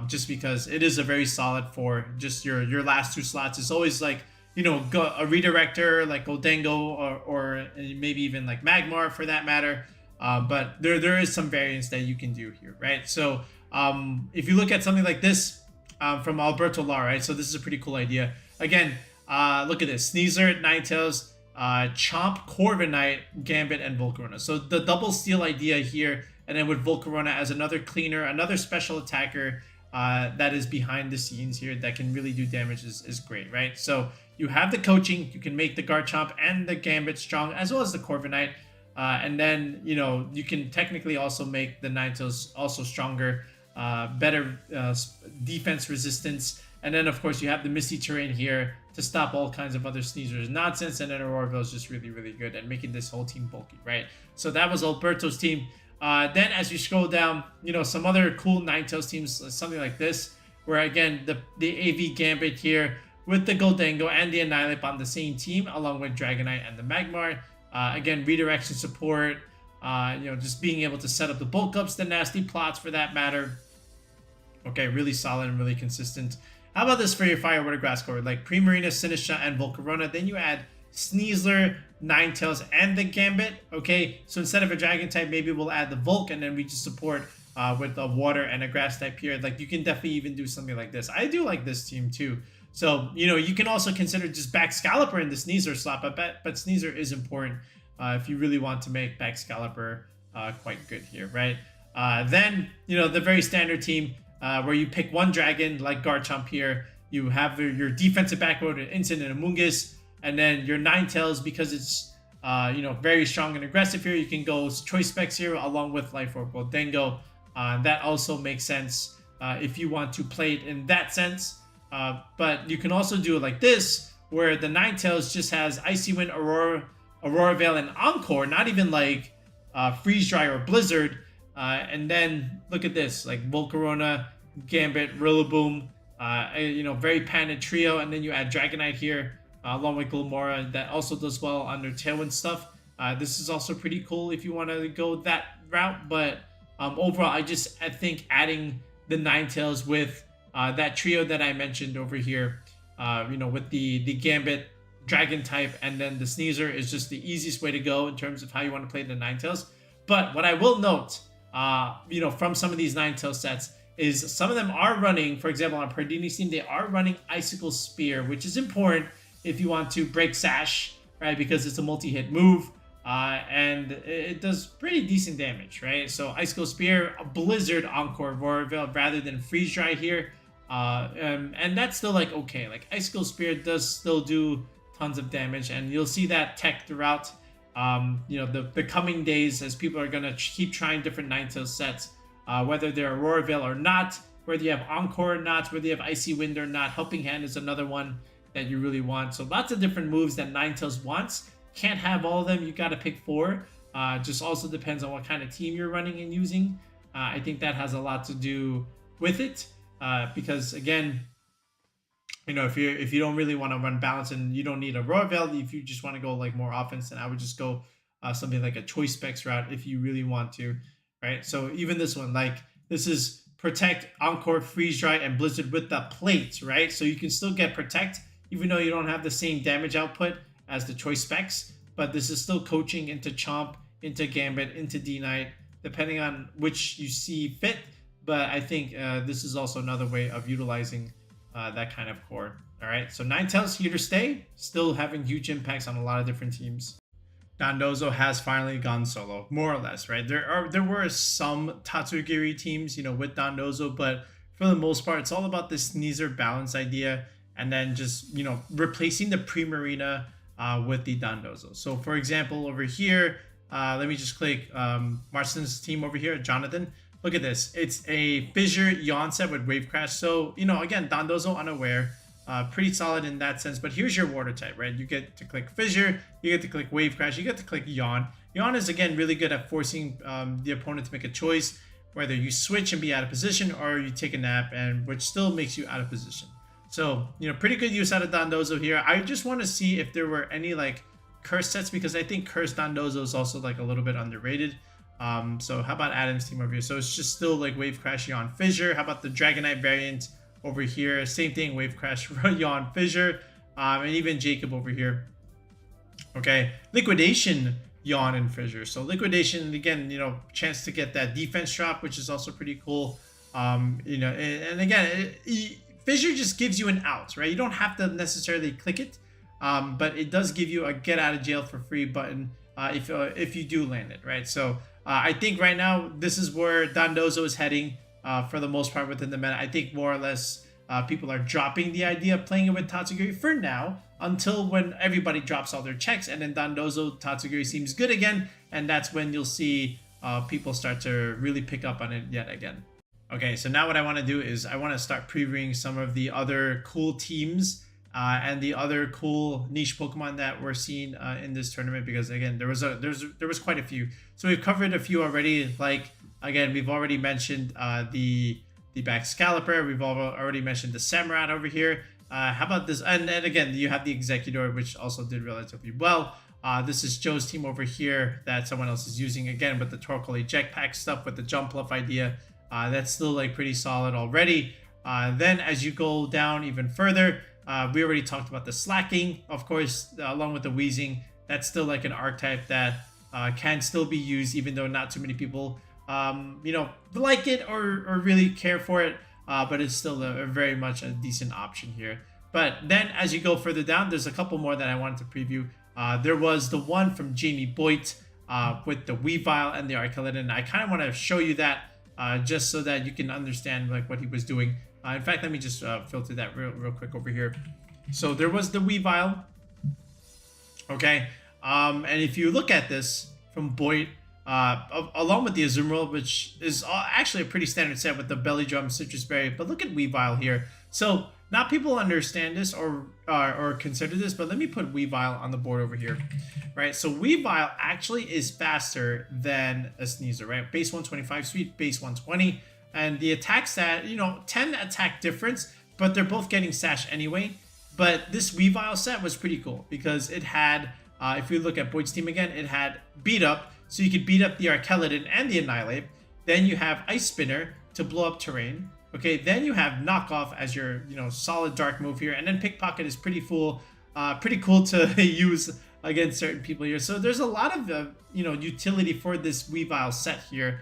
Just because it is a very solid for just your last 2 slots. It's always like, you know, a redirector like Goldengo or maybe even like Magmar for that matter. But there is some variance that you can do here, right? So if you look at something like this from Alberto Lar, right? So this is a pretty cool idea. Again, look at this. Sneasler, Ninetales, Chomp, Corviknight, Gambit, and Volcarona. So the double steal idea here, and then with Volcarona as another cleaner, another special attacker that is behind the scenes here that can really do damage is great, right? So you have the coaching, you can make the Garchomp and the Gambit strong, as well as the Corviknight. And then, you know, you can technically also make the Ninetales also stronger, better defense resistance. And then, of course, you have the Misty Terrain here to stop all kinds of other Sneasers nonsense. And then Aurora Veil is just really, really good at making this whole team bulky, right? So that was Alberto's team. Then as you scroll down, some other cool Ninetales teams, something like this, where again, the AV Gambit here with the Goldengo and the Annihilape on the same team, along with Dragonite and the Magmar. Again, redirection support, just being able to set up the bulk ups, the nasty plots for that matter. Okay, really solid and really consistent. How about this for your Fire Water Grass core? Like Primarina, Sinistcha, and Volcarona. Then you add Sneasler, Ninetales, and the Gambit. Okay, so instead of a Dragon type, maybe we'll add the Volk, and then we just support with a Water and a Grass type here. Like, you can definitely even do something like this. I do like this team too. So, you can also consider just Baxcalibur in the Sneasler slot, but Sneasler is important if you really want to make Baxcalibur quite good here, right? Then, the very standard team where you pick one dragon like Garchomp here. You have your defensive back row to Instant and Amoonguss, and then your Ninetales, because it's very strong and aggressive here, you can go Choice Specs here along with Life Orb Goldengo. That also makes sense if you want to play it in that sense. But you can also do it like this, where the Ninetales just has Icy Wind, Aurora Veil, and Encore, not even like Freeze Dry or Blizzard. And then look at this, like Volcarona, Gambit, Rillaboom, very patented trio. And then you add Dragonite here along with Glimmora, that also does well under Tailwind stuff. This is also pretty cool if you want to go that route. But overall, I think adding the Ninetales with that trio that I mentioned over here, with the Gambit, Dragon type, and then the Sneasler is just the easiest way to go in terms of how you want to play the Ninetales. But what I will note, from some of these Ninetales sets is some of them are running, for example, on Pardini's team, they are running Icicle Spear, which is important if you want to break Sash, right? Because it's a multi-hit move, and it does pretty decent damage, right? So Icicle Spear, Blizzard, Encore, Aurora Veil, rather than Freeze Dry here. And that's still like okay. Like Icicle Spear does still do tons of damage, and you'll see that tech throughout the coming days as people are gonna keep trying different Ninetales sets, whether they're Aurora Veil or not, whether you have Encore or not, whether you have Icy Wind or not. Helping Hand is another one that you really want. So lots of different moves that Ninetales wants. Can't have all of them. You got to pick 4. Just also depends on what kind of team you're running and using. I think that has a lot to do with it, because again, if you don't really want to run balance and you don't need a Aurora Veil, if you just want to go like more offense, then I would just go something like a Choice Specs route if you really want to, right? So even this one, like this is Protect, Encore, Freeze Dry, and Blizzard with the plate, right? So you can still get Protect even though you don't have the same damage output as the Choice Specs, but this is still coaching into Chomp, into Gambit, into D-Knight, depending on which you see fit. But I think this is also another way of utilizing that kind of core. All right, so Ninetales here to stay, still having huge impacts on a lot of different teams. Dondozo has finally gone solo, more or less, right? There were some Tatsugiri teams, with Dondozo, but for the most part, it's all about this Sneasler balance idea, and then just replacing the Primarina with the Dondozo. So for example, over here, let me just click Marston's team over here, Jonathan. Look at this. It's a Fissure Yawn set with Wave Crash. So, again, Dondozo unaware. Pretty solid in that sense. But here's your water type, right? You get to click Fissure. You get to click Wave Crash. You get to click Yawn. Yawn is, again, really good at forcing the opponent to make a choice, whether you switch and be out of position or you take a nap, and which still makes you out of position. So, pretty good use out of Dondozo here. I just want to see if there were any, like, curse sets, because I think Curse Dondozo is also, like, a little bit underrated. So how about Adam's team over here? So it's just still like Wave Crash, Yawn, Fissure. How about the Dragonite variant over here? Same thing, Wave Crash, Yawn, Fissure. And even Jacob over here. Okay, Liquidation, Yawn, and Fissure. So Liquidation, again, chance to get that defense drop, which is also pretty cool. And again, Fissure just gives you an out, right? You don't have to necessarily click it, but it does give you a get out of jail for free button if you do land it, right? So I think right now this is where Dondozo is heading for the most part within the meta. I think more or less people are dropping the idea of playing it with Tatsugiri for now, until when everybody drops all their checks, and then Dondozo Tatsugiri seems good again, and that's when you'll see people start to really pick up on it yet again. Okay, so now what I want to do is I want to start previewing some of the other cool teams and the other cool niche Pokemon that we're seeing in this tournament, because again there was quite a few. So we've covered a few already. Like again, we've already mentioned the Baxcalibur. We've already mentioned the Samurott over here. How about this? And again, you have the Executor, which also did relatively well. This is Joe's team over here that someone else is using, again with the Torkoal Eject Pack stuff with the Jump Bluff idea. That's still like pretty solid already. Then as you go down even further, we already talked about the Slacking, of course, along with the Wheezing. That's still like an archetype that can still be used, even though not too many people like it or really care for it. But it's still a very much a decent option here. But then as you go further down, there's a couple more that I wanted to preview. There was the one from Jamie Boyd with the Weavile and the Archaludon. I kind of want to show you that just so that you can understand like what he was doing. In fact, let me just filter that real quick over here. So there was the Weavile. Okay. And if you look at this from Boyd, along with the Azumarill, which is actually a pretty standard set with the Belly Drum, Citrus Berry. But look at Weavile here. So not people understand this or consider this, but let me put Weavile on the board over here, right? So Weavile actually is faster than a Sneasler, right? Base 125 speed, base 120, and the attack stat, 10 attack difference, but they're both getting Sash anyway. But this Weavile set was pretty cool because it had, if you look at Boyd's team again, it had Beat Up, so you could beat up the Archaludon and the Annihilate. Then you have Ice Spinner to blow up terrain. Okay, then you have Knockoff as your, solid dark move here, and then Pickpocket is pretty cool to use against certain people here. So there's a lot of utility for this Weavile set here,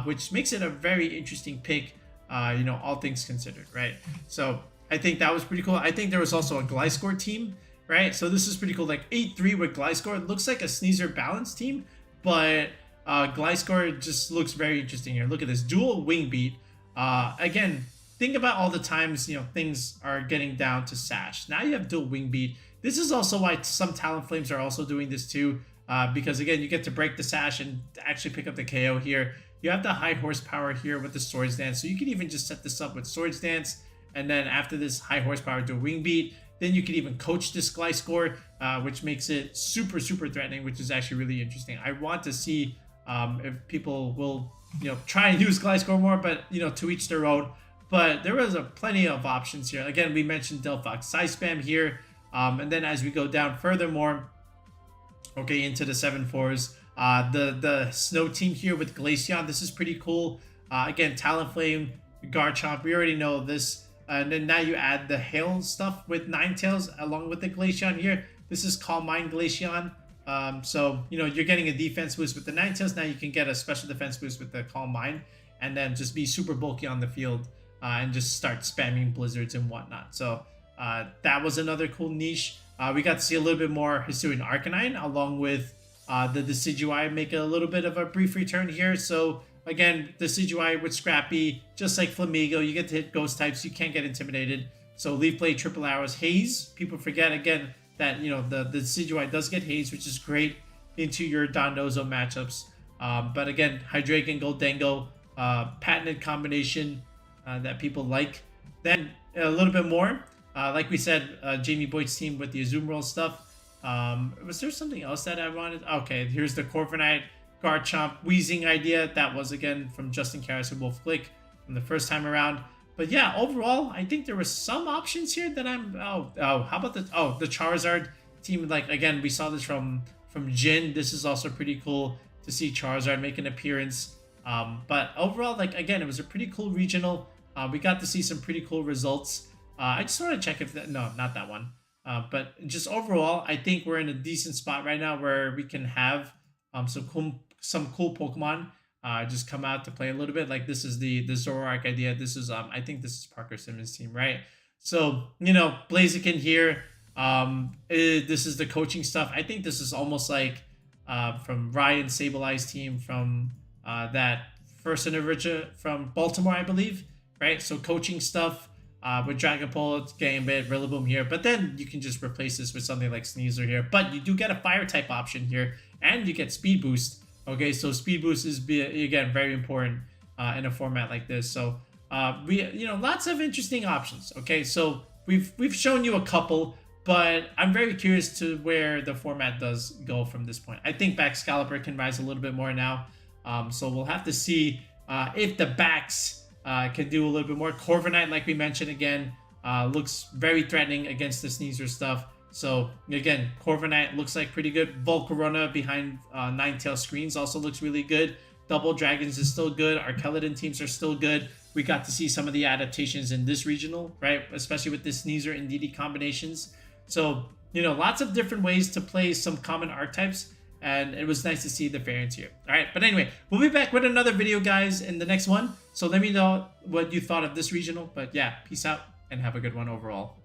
which makes it a very interesting pick. All things considered, right? So I think that was pretty cool. I think there was also a Gliscor team, right? So this is pretty cool, like 8-3 with Gliscor. It looks like a Sneasler balance team, but Gliscor just looks very interesting here. Look at this dual Wing Beat. Again, think about all the times things are getting down to Sash. Now you have dual Wing Beat. This is also why some Talonflames are also doing this too, because again you get to break the Sash and actually pick up the KO here. You have the high horsepower here with the Swords Dance, so you can even just set this up with Swords Dance, and then after this high horsepower dual Wing Beat, then you can even coach this Gliscor, which makes it super threatening, which is actually really interesting. I want to see if people will try and use Gliscor more, but to each their own. But there was plenty of options here. Again, we mentioned Delphox Size Spam here, and then as we go down furthermore, okay, into the 7-4s, the Snow team here with Glaceon. This is pretty cool. Again, Talonflame, Garchomp, we already know this. And then now you add the Hail stuff with Ninetales along with the Glaceon here. This is Calm Mind Glaceon. So you're getting a defense boost with the Ninetales. Now you can get a special defense boost with the Calm Mind, and then just be super bulky on the field and just start spamming blizzards and whatnot. So that was another cool niche. We got to see a little bit more Hisuian Arcanine along with the Decidueye make a little bit of a brief return here. So again, Decidueye with Scrappy, just like Flamigo, you get to hit ghost types. You can't get intimidated. So Leaf Blade, Triple Arrows, Haze. People forget again that the Decidueye does get Haze, which is great into your Dondozo matchups. But again, Hydreigon, Goldengo, patented combination that people like. Then a little bit more, like we said, Jamie Boyd's team with the Azumarill stuff. Was there something else that I wanted? Okay, here's the Corviknight, Garchomp, Wheezing idea. That was again from Justin Karras and Wolf Click from the first time around. But yeah, overall, I think there were some options here that I'm. How about the Charizard team? Like again, we saw this from Jin. This is also pretty cool to see Charizard make an appearance. But overall, like again, it was a pretty cool regional. We got to see some pretty cool results. I just want to check if not that one. But just overall, I think we're in a decent spot right now where we can have some cool Pokemon just come out to play a little bit. Like this is the Zoroark idea. This is I think this is Parker Simmons' team, right? So Blaziken here. This is the coaching stuff. I think this is almost like from Ryan Sableye's team from that first anniversary from Baltimore, I believe, right? So coaching stuff with Dragapult, Gambit, Rillaboom here, but then you can just replace this with something like Sneasler here. But you do get a Fire type option here, and you get Speed Boost. Okay, so Speed Boost is again very important in a format like this. So we lots of interesting options. Okay, so we've shown you a couple, but I'm very curious to where the format does go from this point. I think Baxcalibur can rise a little bit more now, so we'll have to see if the Bax can do a little bit more. Corviknight, like we mentioned again, looks very threatening against the Sneasler stuff. So again, Corviknight looks like pretty good. Volcarona behind Ninetales screens also looks really good. Double Dragons is still good. Archaludon teams are still good. We got to see some of the adaptations in this regional, right? Especially with the Sneasler Indeedee combinations. So, you know, lots of different ways to play some common archetypes, and it was nice to see the variants here. All right, but anyway, we'll be back with another video, guys, in the next one. So let me know what you thought of this regional. But yeah, peace out and have a good one overall.